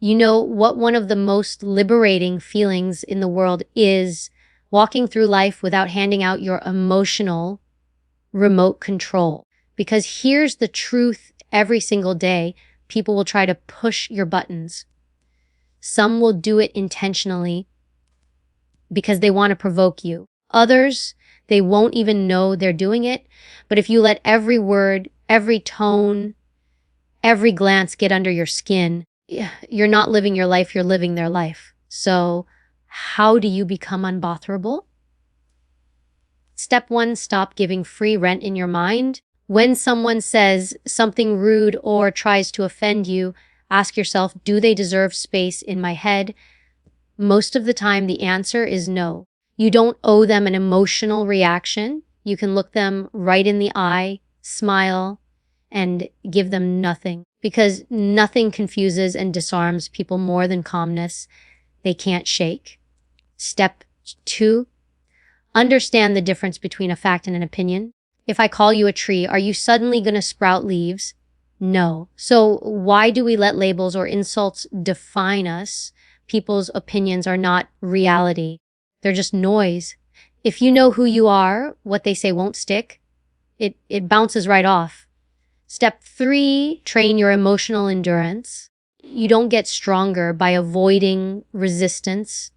You know what one of the most liberating feelings in the world is? Walking through life without handing out your emotional remote control. Because here's the truth: every single day, people will try to push your buttons. Some will do it intentionally because they want to provoke you. Others, they won't even know they're doing it. But if you let every word, every tone, every glance get under your skin, you're not living your life, you're living their life. So how do you become unbotherable? Step 1, stop giving free rent in your mind. When someone says something rude or tries to offend you, ask yourself, do they deserve space in my head? Most of the time, the answer is no. You don't owe them an emotional reaction. You can look them right in the eye, smile, and give them nothing. Because nothing confuses and disarms people more than calmness they can't shake. Step 2, understand the difference between a fact and an opinion. If I call you a tree, are you suddenly going to sprout leaves? No. So why do we let labels or insults define us? People's opinions are not reality. They're just noise. If you know who you are, what they say won't stick. It bounces right off. Step 3, train your emotional endurance. You don't get stronger by avoiding resistance.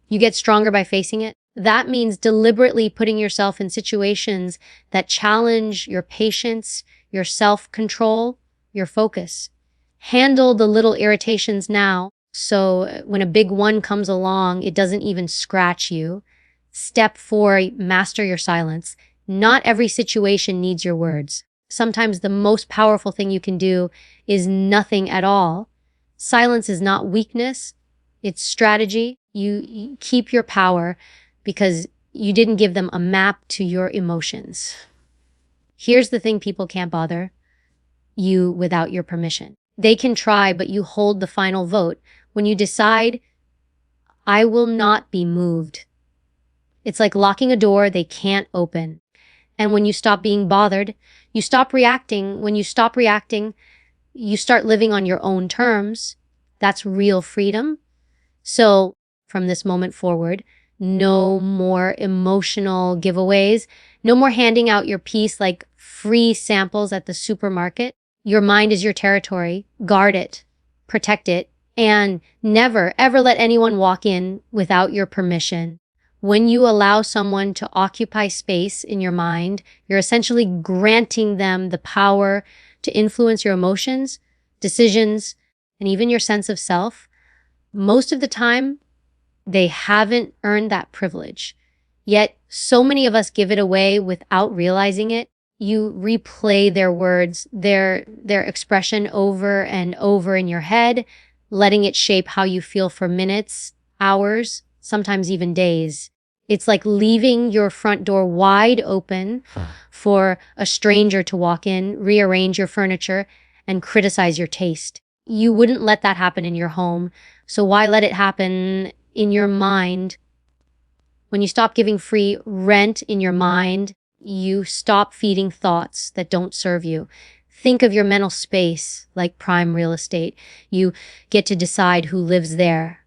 You get stronger by facing it. That means deliberately putting yourself in situations that challenge your patience, your self-control, your focus. Handle the little irritations now, so when a big one comes along, it doesn't even scratch you. Step 4, master your silence. Not every situation needs your words. Sometimes the most powerful thing you can do is nothing at all. Silence is not weakness, it's strategy. You keep your power because you didn't give them a map to your emotions. Here's the thing: people can't bother you without your permission. They can try, but you hold the final vote. When you decide, I will not be moved, it's like locking a door they can't open. And when you stop being bothered, you stop reacting. When you stop reacting, you start living on your own terms. That's real freedom. So from this moment forward, no more emotional giveaways, no more handing out your piece like free samples at the supermarket. Your mind is your territory. Guard it, protect it, and never, ever let anyone walk in without your permission. When you allow someone to occupy space in your mind, you're essentially granting them the power to influence your emotions, decisions, and even your sense of self. Most of the time, they haven't earned that privilege. Yet, so many of us give it away without realizing it. You replay their words, their expression over and over in your head, letting it shape how you feel for minutes, hours, sometimes even days. It's like leaving your front door wide open for a stranger to walk in, rearrange your furniture, and criticize your taste. You wouldn't let that happen in your home, so why let it happen in your mind? When you stop giving free rent in your mind, you stop feeding thoughts that don't serve you. Think of your mental space like prime real estate. You get to decide who lives there,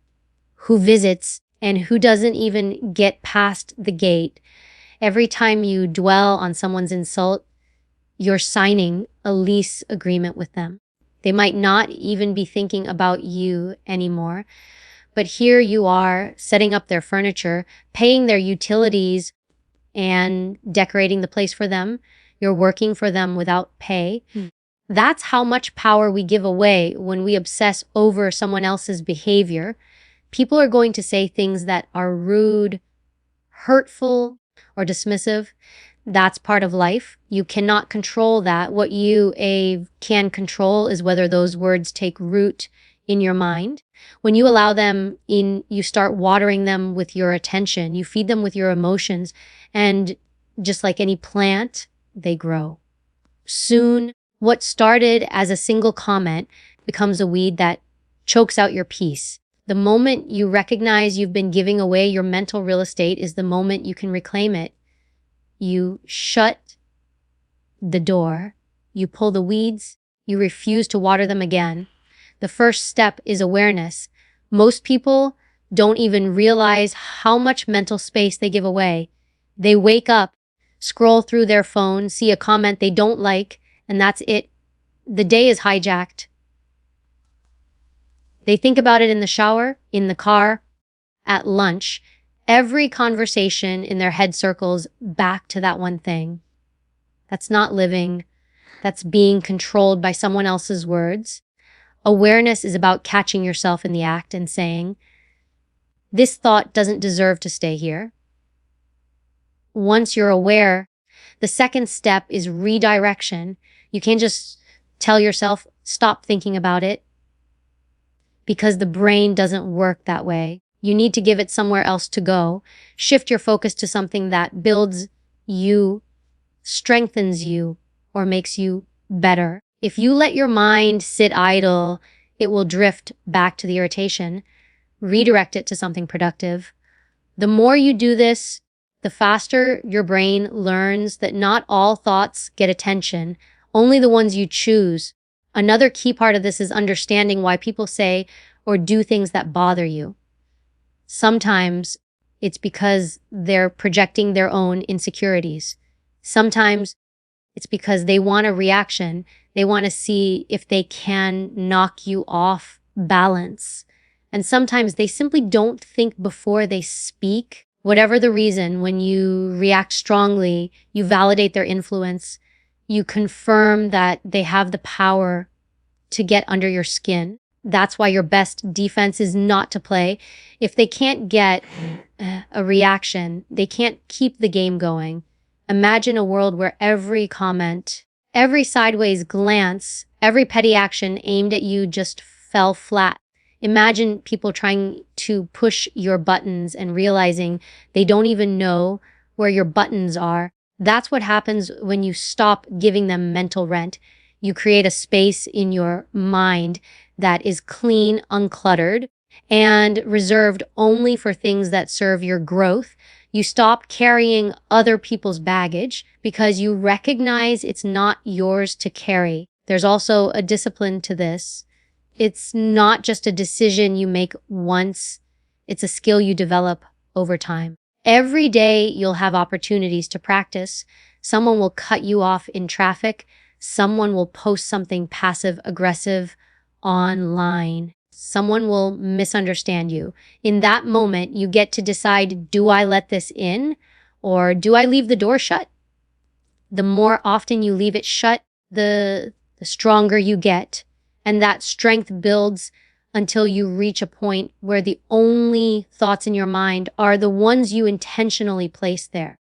who visits, and who doesn't even get past the gate. Every time you dwell on someone's insult, you're signing a lease agreement with them. They might not even be thinking about you anymore, but here you are setting up their furniture, paying their utilities, and decorating the place for them. You're working for them without pay. That's how much power we give away when we obsess over someone else's behavior. People are going to say things that are rude, hurtful, or dismissive. That's part of life. You cannot control that. What you can control is whether those words take root in your mind. When you allow them in, you start watering them with your attention. You feed them with your emotions. And just like any plant, they grow. Soon, what started as a single comment becomes a weed that chokes out your peace. The moment you recognize you've been giving away your mental real estate is the moment you can reclaim it. You shut the door, you pull the weeds, you refuse to water them again. The first step is awareness. Most people don't even realize how much mental space they give away. They wake up, scroll through their phone, see a comment they don't like, and that's it. The day is hijacked. They think about it in the shower, in the car, at lunch. Every conversation in their head circles back to that one thing. That's not living. That's being controlled by someone else's words. Awareness is about catching yourself in the act and saying, this thought doesn't deserve to stay here. Once you're aware, the second step is redirection. You can't just tell yourself, stop thinking about it, because the brain doesn't work that way. You need to give it somewhere else to go. Shift your focus to something that builds you, strengthens you, or makes you better. If you let your mind sit idle, it will drift back to the irritation. Redirect it to something productive. The more you do this, the faster your brain learns that not all thoughts get attention, only the ones you choose. Another key part of this is understanding why people say or do things that bother you. Sometimes it's because they're projecting their own insecurities. Sometimes it's because they want a reaction. They want to see if they can knock you off balance. And sometimes they simply don't think before they speak. Whatever the reason, when you react strongly, you validate their influence. You confirm that they have the power to get under your skin. That's why your best defense is not to play. If they can't get a reaction, they can't keep the game going. Imagine a world where every comment, every sideways glance, every petty action aimed at you just fell flat. Imagine people trying to push your buttons and realizing they don't even know where your buttons are. That's what happens when you stop giving them mental rent. You create a space in your mind that is clean, uncluttered, and reserved only for things that serve your growth. You stop carrying other people's baggage because you recognize it's not yours to carry. There's also a discipline to this. It's not just a decision you make once. It's a skill you develop over time. Every day you'll have opportunities to practice. Someone will cut you off in traffic. Someone will post something passive-aggressive online. Someone will misunderstand you. In that moment, you get to decide, do I let this in or do I leave the door shut? The more often you leave it shut, the stronger you get. And that strength builds until you reach a point where the only thoughts in your mind are the ones you intentionally place there.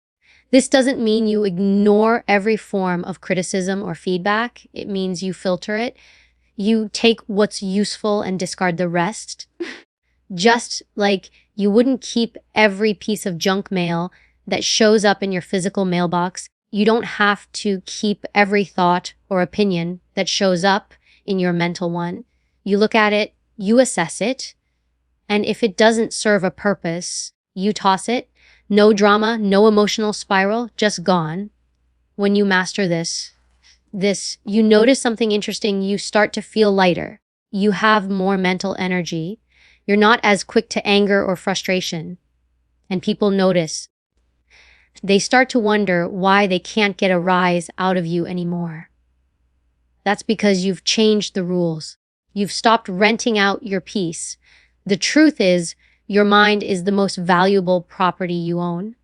This doesn't mean you ignore every form of criticism or feedback. It means you filter it. You take what's useful and discard the rest. Just like you wouldn't keep every piece of junk mail that shows up in your physical mailbox, you don't have to keep every thought or opinion that shows up in your mental one. You look at it, you assess it, and if it doesn't serve a purpose, you toss it. No drama, no emotional spiral, just gone. When you master this, you notice something interesting, you start to feel lighter. You have more mental energy. You're not as quick to anger or frustration. And people notice. They start to wonder why they can't get a rise out of you anymore. That's because you've changed the rules. You've stopped renting out your peace. The truth is, your mind is the most valuable property you own.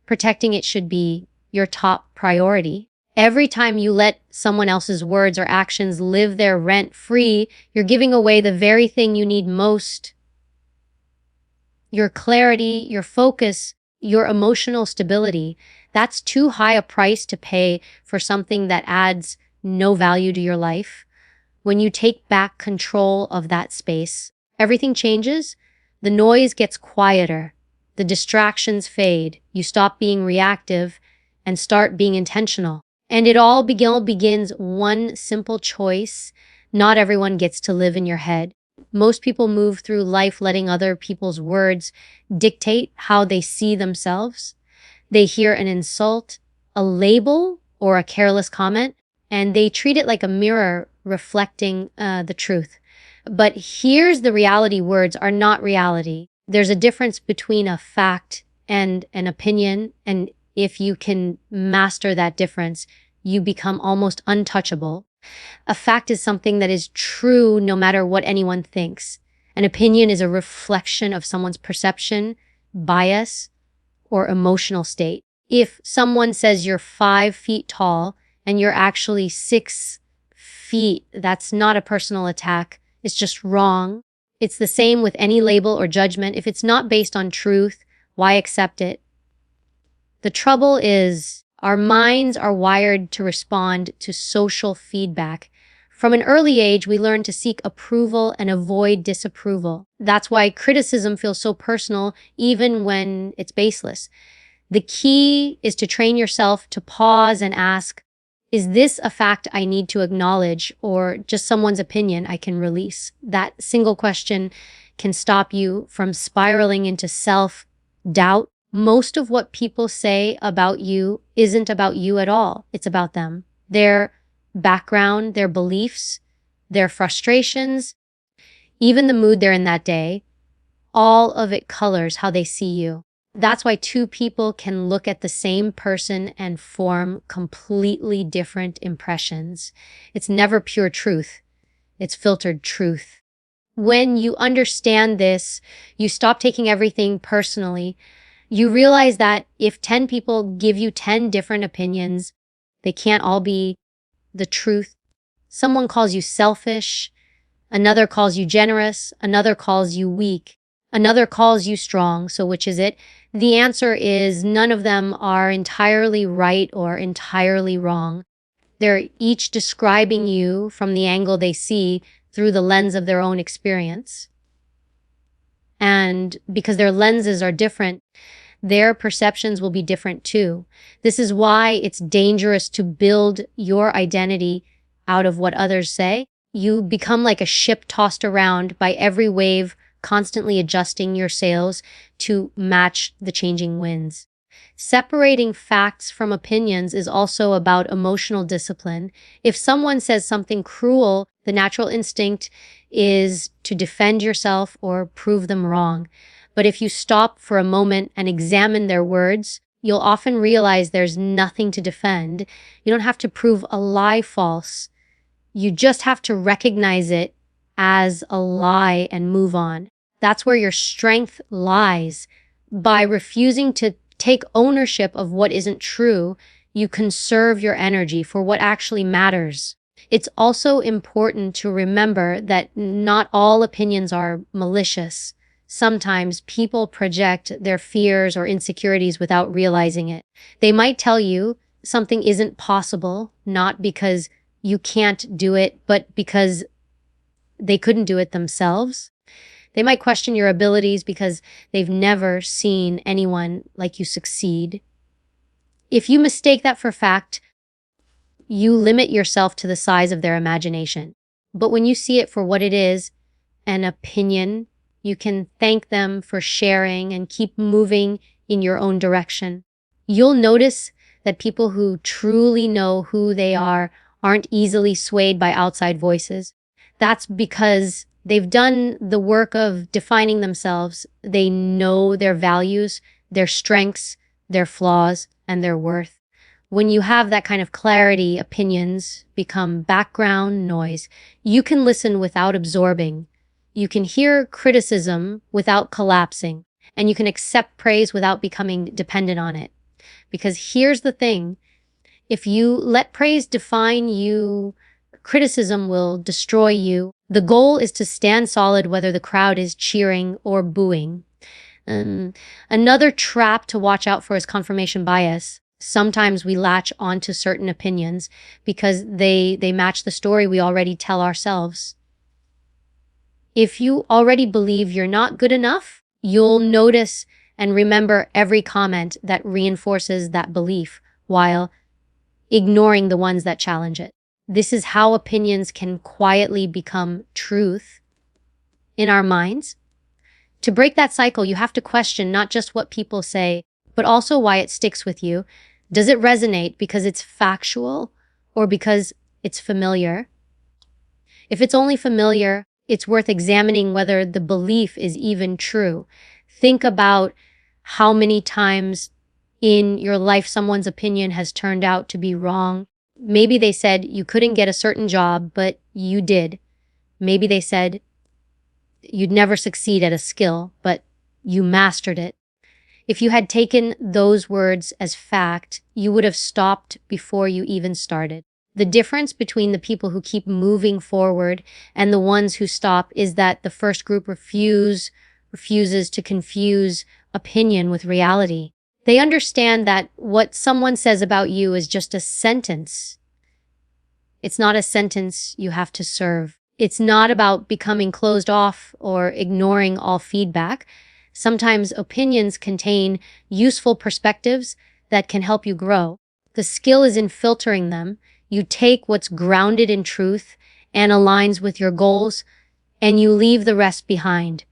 Protecting it should be your top priority. Every time you let someone else's words or actions live there rent-free, you're giving away the very thing you need most. Your clarity, your focus, your emotional stability. That's too high a price to pay for something that adds no value to your life. When you take back control of that space, everything changes. The noise gets quieter. The distractions fade. You stop being reactive and start being intentional. And it all begins one simple choice. Not everyone gets to live in your head. Most people move through life letting other people's words dictate how they see themselves. They hear an insult, a label, or a careless comment, and they treat it like a mirror reflecting the truth. But here's the reality: words are not reality. There's a difference between a fact and an opinion. And if you can master that difference, you become almost untouchable. A fact is something that is true no matter what anyone thinks. An opinion is a reflection of someone's perception, bias, or emotional state. If someone says you're 5 feet tall and you're actually 6 feet, that's not a personal attack. It's just wrong. It's the same with any label or judgment. If it's not based on truth, why accept it? The trouble is, our minds are wired to respond to social feedback. From an early age, we learn to seek approval and avoid disapproval. That's why criticism feels so personal, even when it's baseless. The key is to train yourself to pause and ask, is this a fact I need to acknowledge, or just someone's opinion I can release? That single question can stop you from spiraling into self-doubt. Most of what people say about you isn't about you at all. It's about them, their background, their beliefs, their frustrations, even the mood they're in that day. All of it colors how they see you. That's why two people can look at the same person and form completely different impressions. It's never pure truth. It's filtered truth. When you understand this, you stop taking everything personally. You realize that if 10 people give you 10 different opinions, they can't all be the truth. Someone calls you selfish, another calls you generous, another calls you weak, another calls you strong. So which is it? The answer is none of them are entirely right or entirely wrong. They're each describing you from the angle they see through the lens of their own experience. And because their lenses are different, their perceptions will be different too. This is why it's dangerous to build your identity out of what others say. You become like a ship tossed around by every wave, constantly adjusting your sails to match the changing winds. Separating facts from opinions is also about emotional discipline. If someone says something cruel, the natural instinct is to defend yourself or prove them wrong. But if you stop for a moment and examine their words, you'll often realize there's nothing to defend. You don't have to prove a lie false. You just have to recognize it as a lie and move on. That's where your strength lies. By refusing to take ownership of what isn't true, you conserve your energy for what actually matters. It's also important to remember that not all opinions are malicious. Sometimes people project their fears or insecurities without realizing it. They might tell you something isn't possible, not because you can't do it, but because they couldn't do it themselves. They might question your abilities because they've never seen anyone like you succeed. If you mistake that for fact, you limit yourself to the size of their imagination. But when you see it for what it is, an opinion, you can thank them for sharing and keep moving in your own direction. You'll notice that people who truly know who they are aren't easily swayed by outside voices. That's because they've done the work of defining themselves. They know their values, their strengths, their flaws, and their worth. When you have that kind of clarity, opinions become background noise. You can listen without absorbing. You can hear criticism without collapsing, and you can accept praise without becoming dependent on it. Because here's the thing, if you let praise define you, criticism will destroy you. The goal is to stand solid whether the crowd is cheering or booing. Another trap to watch out for is confirmation bias. Sometimes we latch onto certain opinions because they match the story we already tell ourselves. If you already believe you're not good enough, you'll notice and remember every comment that reinforces that belief while ignoring the ones that challenge it. This is how opinions can quietly become truth in our minds. To break that cycle, you have to question not just what people say, but also why it sticks with you. Does it resonate because it's factual or because it's familiar? If it's only familiar, it's worth examining whether the belief is even true. Think about how many times in your life someone's opinion has turned out to be wrong. Maybe they said you couldn't get a certain job, but you did. Maybe they said you'd never succeed at a skill, but you mastered it. If you had taken those words as fact, you would have stopped before you even started. The difference between the people who keep moving forward and the ones who stop is that the first group refuses to confuse opinion with reality. They understand that what someone says about you is just a sentence. It's not a sentence you have to serve. It's not about becoming closed off or ignoring all feedback. Sometimes opinions contain useful perspectives that can help you grow. The skill is in filtering them. You take what's grounded in truth and aligns with your goals, and you leave the rest behind.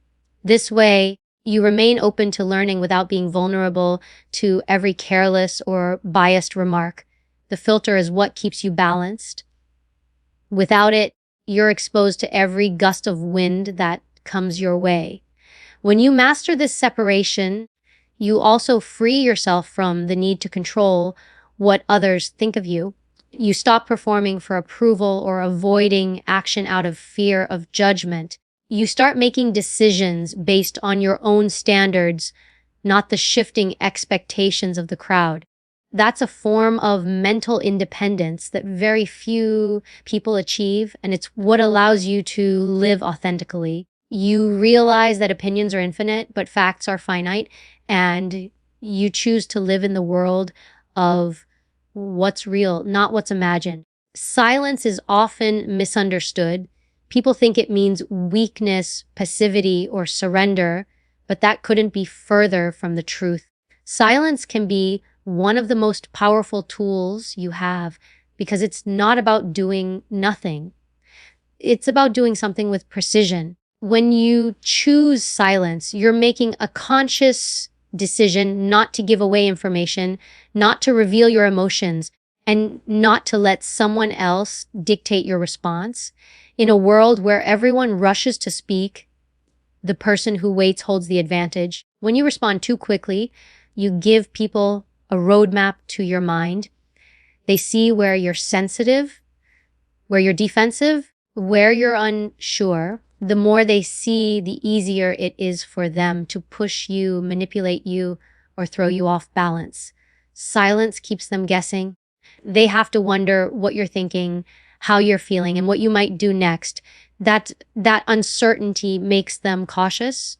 This way, you remain open to learning without being vulnerable to every careless or biased remark. The filter is what keeps you balanced. Without it, you're exposed to every gust of wind that comes your way. When you master this separation, you also free yourself from the need to control what others think of you. You stop performing for approval or avoiding action out of fear of judgment. You start making decisions based on your own standards, not the shifting expectations of the crowd. That's a form of mental independence that very few people achieve, and it's what allows you to live authentically. You realize that opinions are infinite, but facts are finite, and you choose to live in the world of what's real, not what's imagined. Silence is often misunderstood. People think it means weakness, passivity, or surrender, but that couldn't be further from the truth. Silence can be one of the most powerful tools you have because it's not about doing nothing. It's about doing something with precision. When you choose silence, you're making a conscious decision not to give away information, not to reveal your emotions, and not to let someone else dictate your response. In a world where everyone rushes to speak, the person who waits holds the advantage. When you respond too quickly, you give people a roadmap to your mind. They see where you're sensitive, where you're defensive, where you're unsure. The more they see, the easier it is for them to push you, manipulate you, or throw you off balance. Silence keeps them guessing. They have to wonder what you're thinking, how you're feeling, and what you might do next. That uncertainty makes them cautious.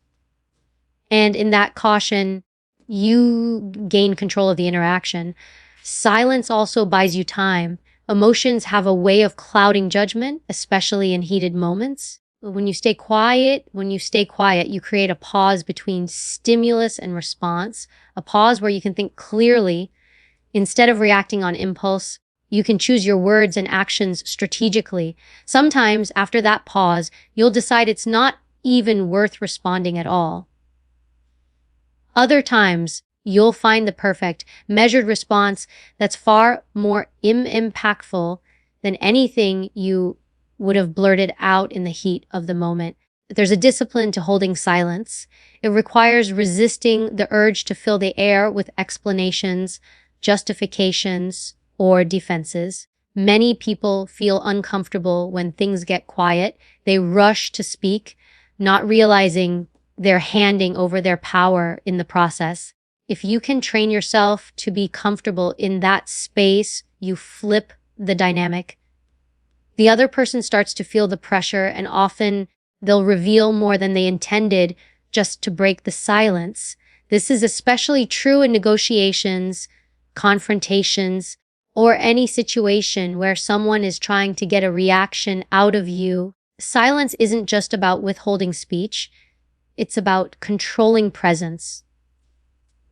And in that caution, you gain control of the interaction. Silence also buys you time. Emotions have a way of clouding judgment, especially in heated moments. When you stay quiet, you create a pause between stimulus and response, a pause where you can think clearly. Instead of reacting on impulse, you can choose your words and actions strategically. Sometimes, after that pause, you'll decide it's not even worth responding at all. Other times, you'll find the perfect, measured response that's far more impactful than anything you would have blurted out in the heat of the moment. There's a discipline to holding silence. It requires resisting the urge to fill the air with explanations, justifications, or defenses. Many people feel uncomfortable when things get quiet. They rush to speak, not realizing they're handing over their power in the process. If you can train yourself to be comfortable in that space, you flip the dynamic. The other person starts to feel the pressure, and often they'll reveal more than they intended just to break the silence. This is especially true in negotiations, confrontations, or any situation where someone is trying to get a reaction out of you. Silence isn't just about withholding speech. It's about controlling presence.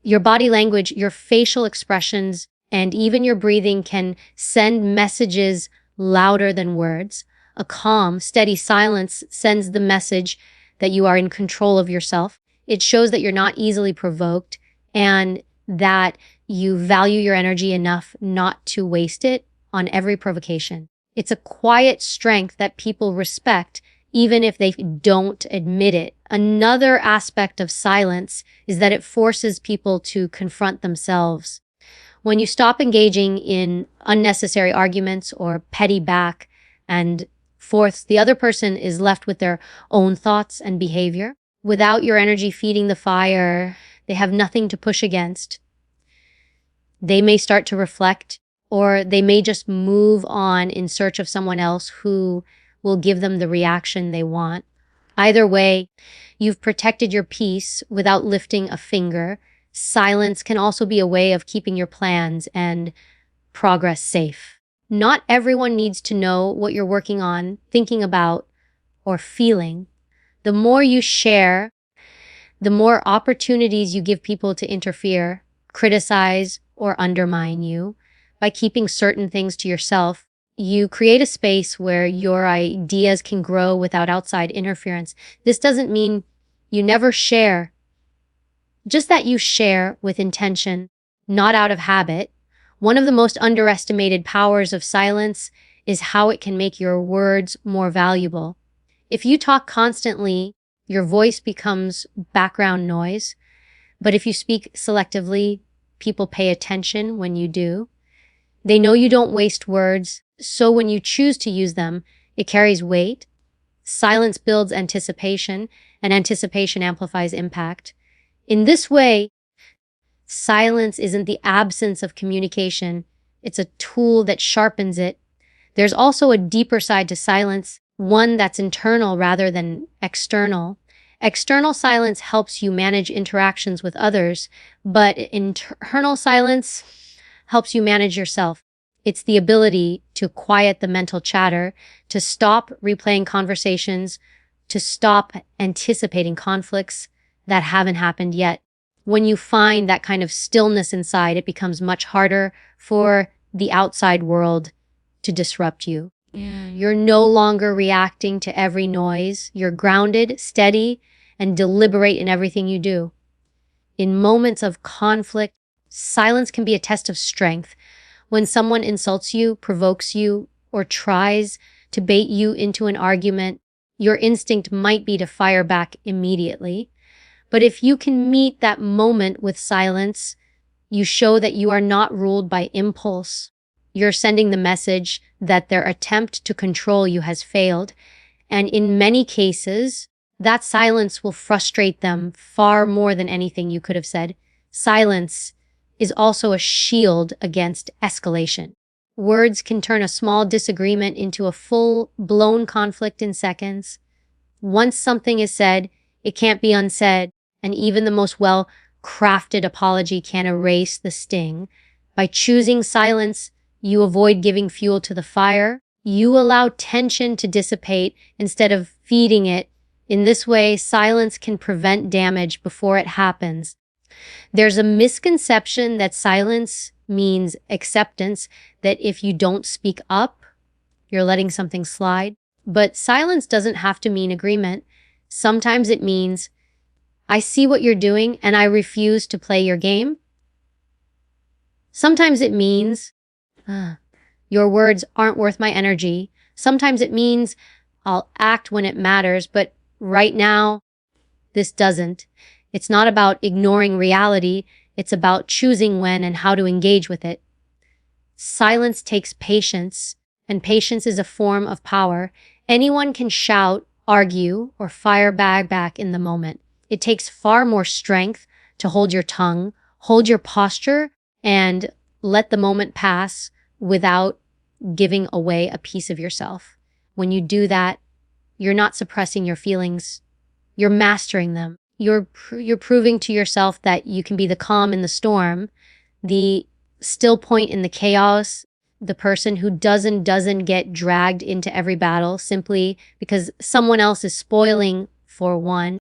Your body language, your facial expressions, and even your breathing can send messages louder than words. A calm, steady silence sends the message that you are in control of yourself. It shows that you're not easily provoked and that you value your energy enough not to waste it on every provocation. It's a quiet strength that people respect even if they don't admit it. Another aspect of silence is that it forces people to confront themselves. When you stop engaging in unnecessary arguments or petty back and forths, the other person is left with their own thoughts and behavior. Without your energy feeding the fire, they have nothing to push against. They may start to reflect, or they may just move on in search of someone else who will give them the reaction they want. Either way, you've protected your peace without lifting a finger. Silence can also be a way of keeping your plans and progress safe. Not everyone needs to know what you're working on, thinking about, or feeling. The more you share, the more opportunities you give people to interfere, criticize, or undermine you. By keeping certain things to yourself, you create a space where your ideas can grow without outside interference. This doesn't mean you never share, just that you share with intention, not out of habit. One of the most underestimated powers of silence is how it can make your words more valuable. If you talk constantly, your voice becomes background noise. But if you speak selectively, people pay attention when you do. They know you don't waste words, so when you choose to use them, it carries weight. Silence builds anticipation, and anticipation amplifies impact. In this way, silence isn't the absence of communication. It's a tool that sharpens it. There's also a deeper side to silence, one that's internal rather than external. External silence helps you manage interactions with others, but internal silence helps you manage yourself. It's the ability to quiet the mental chatter, to stop replaying conversations, to stop anticipating conflicts that haven't happened yet. When you find that kind of stillness inside, it becomes much harder for the outside world to disrupt you. You're no longer reacting to every noise. You're grounded, steady, and deliberate in everything you do. In moments of conflict, silence can be a test of strength. When someone insults you, provokes you, or tries to bait you into an argument, your instinct might be to fire back immediately. But if you can meet that moment with silence, you show that you are not ruled by impulse. You're sending the message that their attempt to control you has failed. And in many cases, that silence will frustrate them far more than anything you could have said. Silence is also a shield against escalation. Words can turn a small disagreement into a full-blown conflict in seconds. Once something is said, it can't be unsaid, and even the most well-crafted apology can't erase the sting. By choosing silence, you avoid giving fuel to the fire. You allow tension to dissipate instead of feeding it. In this way, silence can prevent damage before it happens. There's a misconception that silence means acceptance, that if you don't speak up, you're letting something slide. But silence doesn't have to mean agreement. Sometimes it means, I see what you're doing and I refuse to play your game. Sometimes it means, your words aren't worth my energy. Sometimes it means, I'll act when it matters, but right now, this doesn't. It's not about ignoring reality. It's about choosing when and how to engage with it. Silence takes patience, and patience is a form of power. Anyone can shout, argue, or fire back in the moment. It takes far more strength to hold your tongue, hold your posture, and let the moment pass without giving away a piece of yourself. When you do that, you're not suppressing your feelings. You're mastering them. You're proving to yourself that you can be the calm in the storm, the still point in the chaos, the person who doesn't get dragged into every battle simply because someone else is spoiling for one.